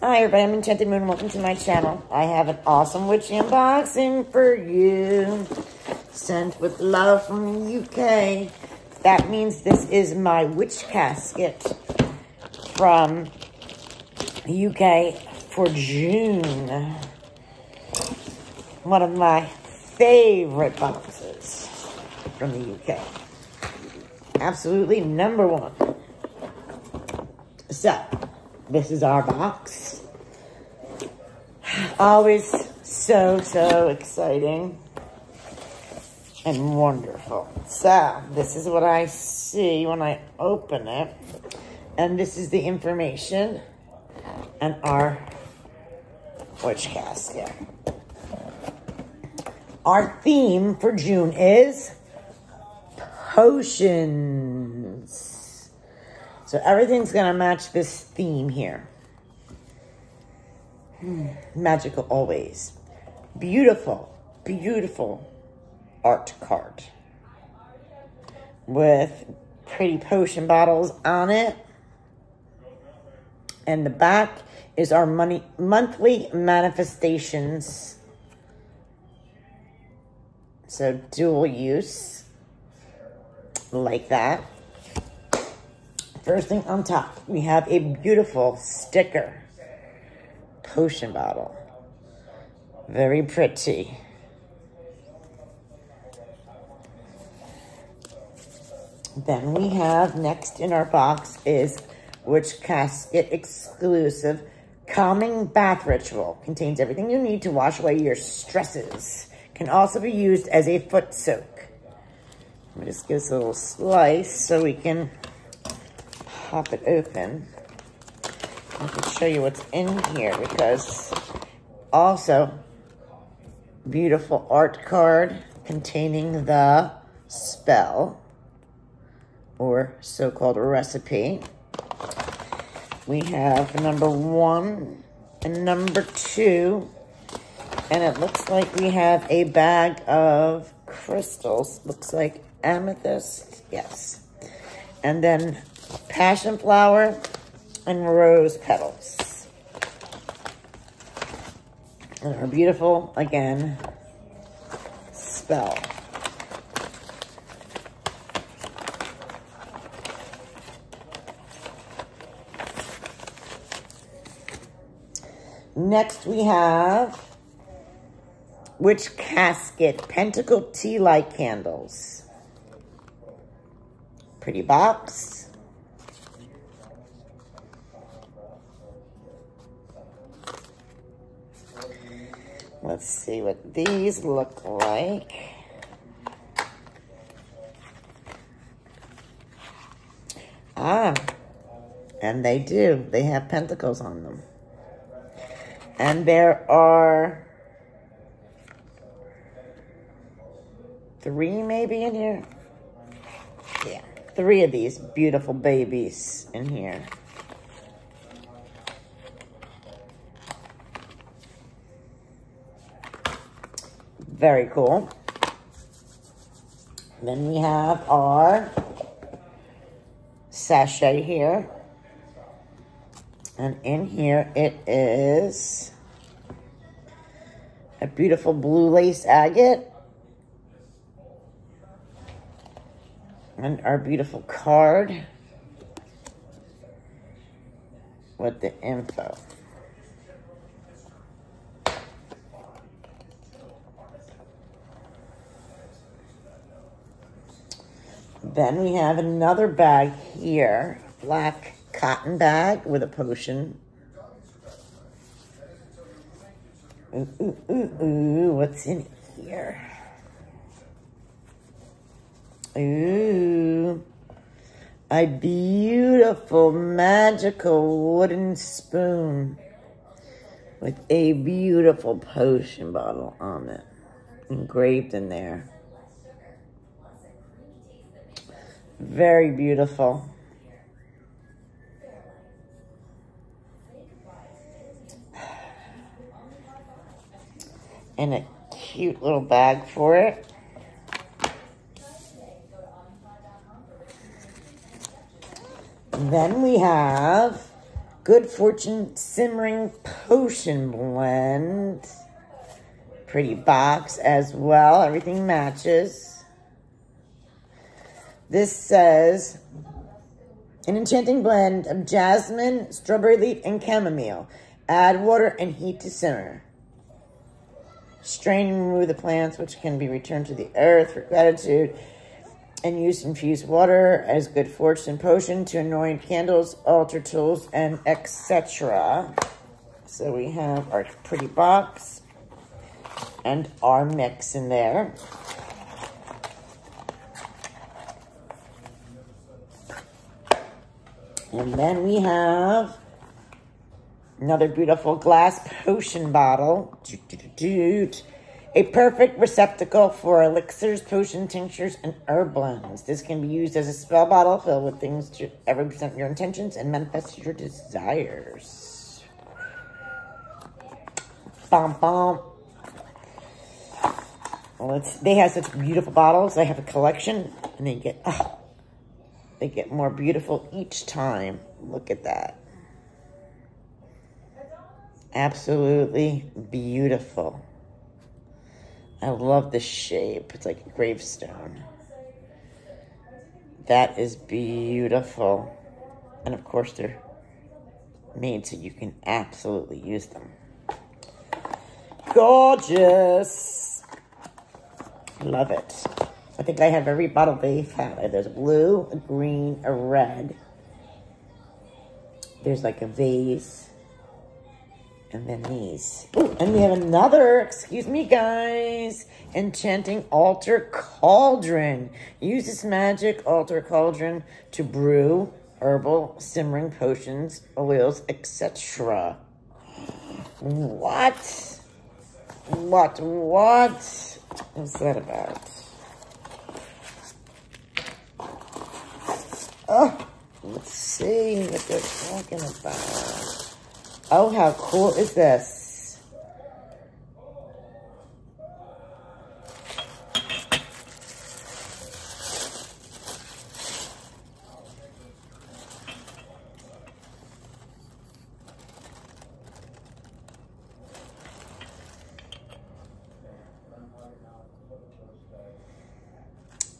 Hi everybody, I'm Enchanted Moon. Welcome to my channel. I have an awesome witch unboxing for you. Sent with love from the UK. That means this is my witch casket from the UK for June. One of my favorite boxes from the UK. Absolutely number one. So, this is our box. Always so exciting and wonderful. So, this is what I see when I open it. And this is the information and our witch casket. Our theme for June is potions. So everything's gonna match this theme here. Magical always. Beautiful, beautiful art card. With pretty potion bottles on it. And the back is our monthly manifestations. So dual use. Like that. First thing on top, we have a beautiful sticker potion bottle. Very pretty. Then we have next in our box is Witch Casket exclusive calming bath ritual. Contains everything you need to wash away your stresses. Can also be used as a foot soak. Let me just give this a little slice so we can pop it open. I can show you what's in here because also beautiful art card containing the spell or so-called recipe. We have number 1 and number 2, and it looks like we have a bag of crystals. Looks like amethyst, yes. And then passion flower and rose petals. And our beautiful, again, spell. Next we have Witch Casket Pentacle Tea Light Candles. Pretty box. Let's see what these look like. Ah, and they do. They have pentacles on them. And there are 3 maybe in here. Yeah, 3 of these beautiful babies in here. Very cool. Then we have our sachet here. And in here it is a beautiful blue lace agate. And our beautiful card with the info. Then we have another bag here, black cotton bag with a potion. Ooh, what's in here? Ooh, a beautiful magical wooden spoon with a beautiful potion bottle on it, engraved in there. Very beautiful. And a cute little bag for it. Then we have Good Fortune Simmering Potion Blend. Pretty box as well. Everything matches. This says, an enchanting blend of jasmine, strawberry leaf, and chamomile. Add water and heat to simmer. Strain and remove the plants, which can be returned to the earth for gratitude. And use infused water as good fortune potion to anoint candles, altar tools, and etc. So we have our pretty box and our mix in there. And then we have another beautiful glass potion bottle. A perfect receptacle for elixirs, potion tinctures, and herb blends. This can be used as a spell bottle filled with things to represent your intentions and manifest your desires. Bum bum. Well, they have such beautiful bottles. I have a collection, and they get more beautiful each time. Look at that. Absolutely beautiful. I love the shape. It's like a gravestone. That is beautiful. And of course, they're made so you can absolutely use them. Gorgeous. Love it. I think I have every bottle they've had. There's a blue, a green, a red. There's like a vase. And then these. Ooh, and we have another, excuse me guys, enchanting altar cauldron. Use this magic altar cauldron to brew herbal simmering potions, oils, etc. What is that about? Oh, let's see what they're talking about. Oh, how cool is this?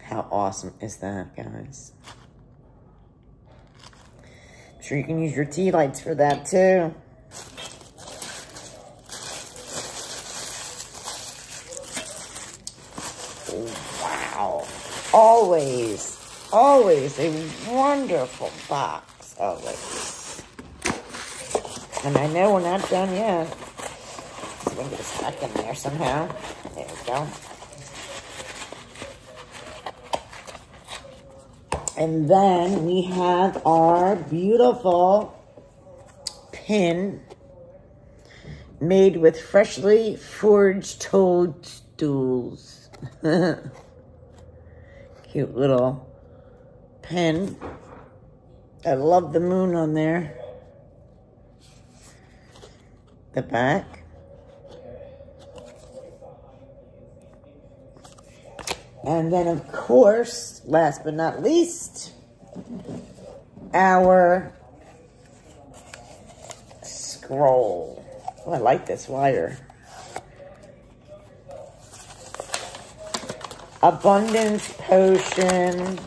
How awesome is that, guys? I'm sure you can use your tea lights for that, too. Wow. Always a wonderful box. Always. And I know we're not done yet. So we can get this back in there somehow. There we go. And then we have our beautiful pin made with freshly forged toadstools. Cute little pen. I love the moon on there. The back. And then, of course, last but not least, our scroll. Oh, I like this wire. Abundance potion.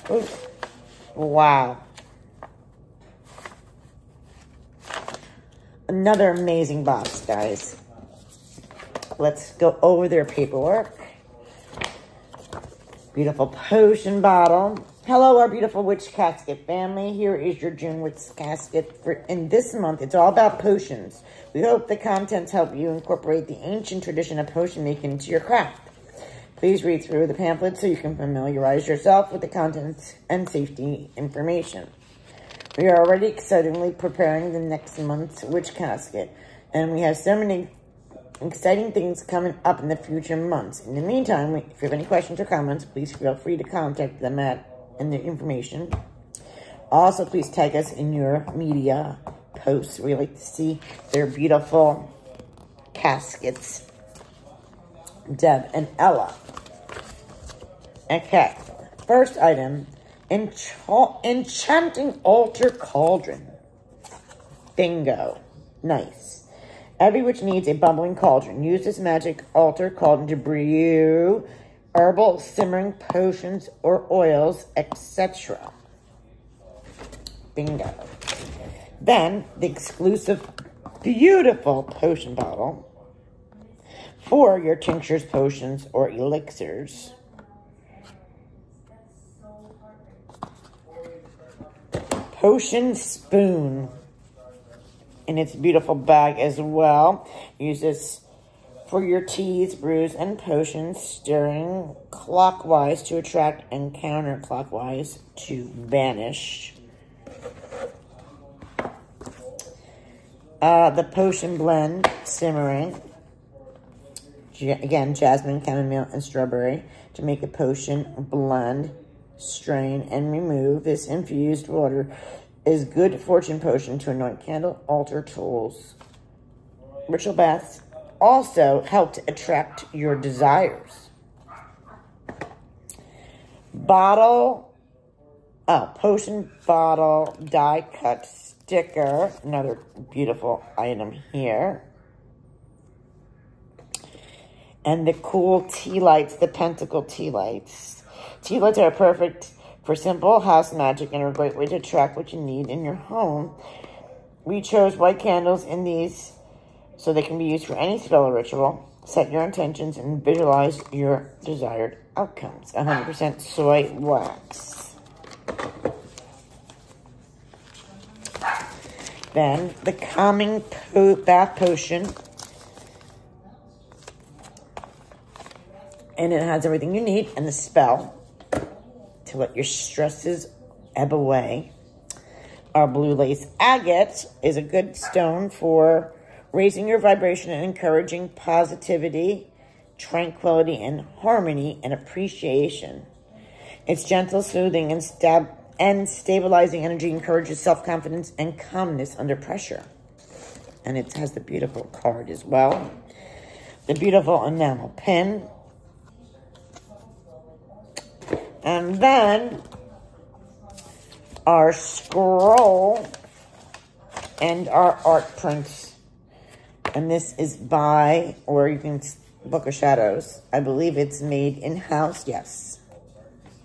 Ooh. Wow. Another amazing box, guys. Let's go over their paperwork. Beautiful potion bottle. Hello, our beautiful Witch Casket family. Here is your June Witch Casket. In this month, it's all about potions. We hope the contents help you incorporate the ancient tradition of potion making into your craft. Please read through the pamphlet so you can familiarize yourself with the contents and safety information. We are already excitedly preparing the next month's Witch Casket, and we have so many exciting things coming up in the future months. In the meantime, if you have any questions or comments, please feel free to contact them in the information. Also, please tag us in your media posts. We like to see their beautiful caskets. Deb and Ella. Okay, first item, Enchanting Altar Cauldron. Bingo. Nice. Every witch needs a bubbling cauldron. Use this magic altar cauldron to brew herbal simmering potions or oils, etc. Bingo. Then, the exclusive, beautiful potion bottle for your tinctures, potions, or elixirs. Potion spoon in its beautiful bag as well. Use this for your teas, brews, and potions, stirring clockwise to attract and counterclockwise to banish. The potion blend, simmering. Again, jasmine, chamomile, and strawberry to make a potion blend. Strain and remove. This infused water is good fortune potion to anoint candle, altar, tools. Ritual baths also help to attract your desires. Potion bottle die cut sticker. Another beautiful item here. And the cool tea lights, the pentacle tea lights. Tea lights are perfect for simple house magic and are a great way to attract what you need in your home. We chose white candles in these so they can be used for any spell or ritual. Set your intentions and visualize your desired outcomes. 100% soy wax. Then the calming bath potion. And it has everything you need and the spell to let your stresses ebb away. Our blue lace agate is a good stone for raising your vibration and encouraging positivity, tranquility, and harmony and appreciation. Its gentle, soothing, and stabilizing energy encourages self-confidence and calmness under pressure. And it has the beautiful card as well. The beautiful enamel pin. And then our scroll and our art prints. And this is by, or you can Book of Shadows. I believe it's made in-house, yes,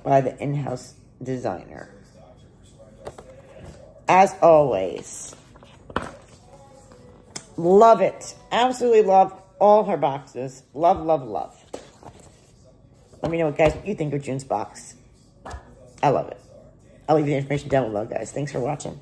by the in-house designer. As always, love it. Absolutely love all her boxes. Love, love, love. Let me know, guys, what you think of June's box. I love it. I'll leave you the information down below, guys. Thanks for watching.